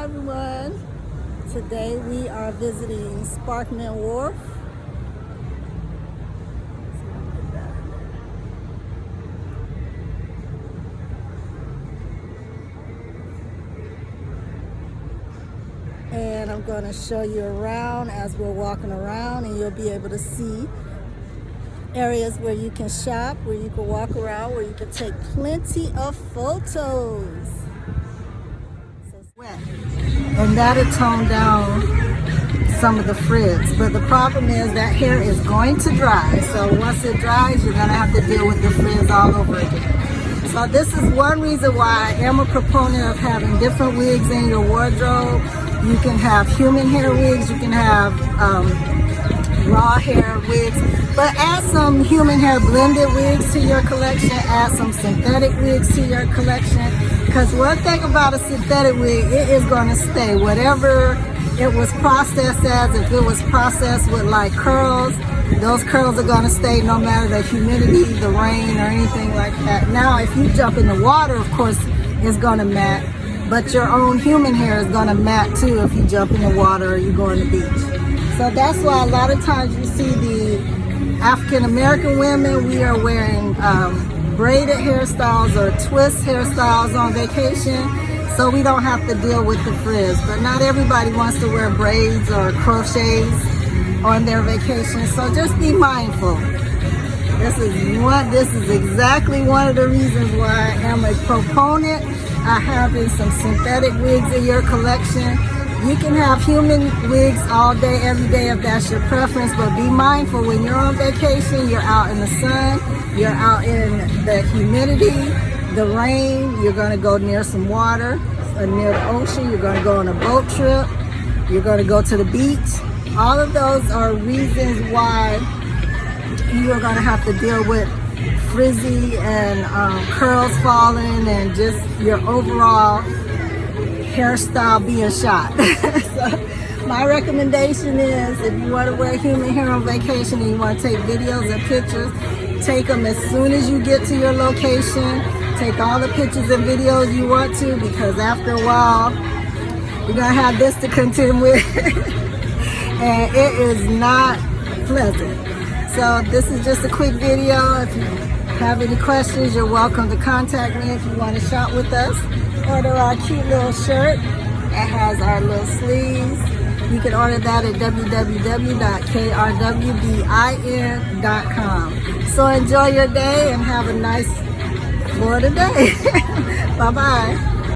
everyone. Today we are visiting Sparkman Wharf. And I'm going to show you around as we're walking around, and you'll be able to see areas where you can shop, where you can walk around, where you can take plenty of photos. So it's wet. And that'll tone down some of the frizz. But the problem is that hair is going to dry. So once it dries, you're going to have to deal with the frizz all over again. So this is one reason why I am a proponent of having different wigs in your wardrobe. You can have human hair wigs, you can have raw hair wigs, but add some human hair blended wigs to your collection, add some synthetic wigs to your collection, because one thing about a synthetic wig, it is going to stay. Whatever it was processed as, if it was processed with like curls, those curls are going to stay no matter the humidity, the rain, or anything like that. Now, if you jump in the water, of course, it's going to mat, but your own human hair is going to mat too if you jump in the water or you go on the beach. So that's why a lot of times you see the African American women, we are wearing braided hairstyles or twist hairstyles on vacation, so we don't have to deal with the frizz. But not everybody wants to wear braids or crochets on their vacation, so just be mindful. This is exactly one of the reasons why I am a proponent of having some synthetic wigs in your collection. You can have human wigs all day, every day if that's your preference, but be mindful when you're on vacation, you're out in the sun, you're out in the humidity, the rain, you're going to go near some water, near the ocean, you're going to go on a boat trip, you're going to go to the beach. All of those are reasons why you are going to have to deal with frizzy and curls falling and just your overall hairstyle being shot. So my recommendation is, if you want to wear human hair on vacation and you want to take videos and pictures, take them as soon as you get to your location. Take all the pictures and videos you want to, because after a while you're going to have this to contend with and it is not pleasant. So this is just a quick video. If you have any questions, you're welcome to contact me if you want to shop with us. Order our cute little shirt. It has our little sleeves. You can order that at www.krwbin.com. So enjoy your day and have a nice Florida day. Bye-bye.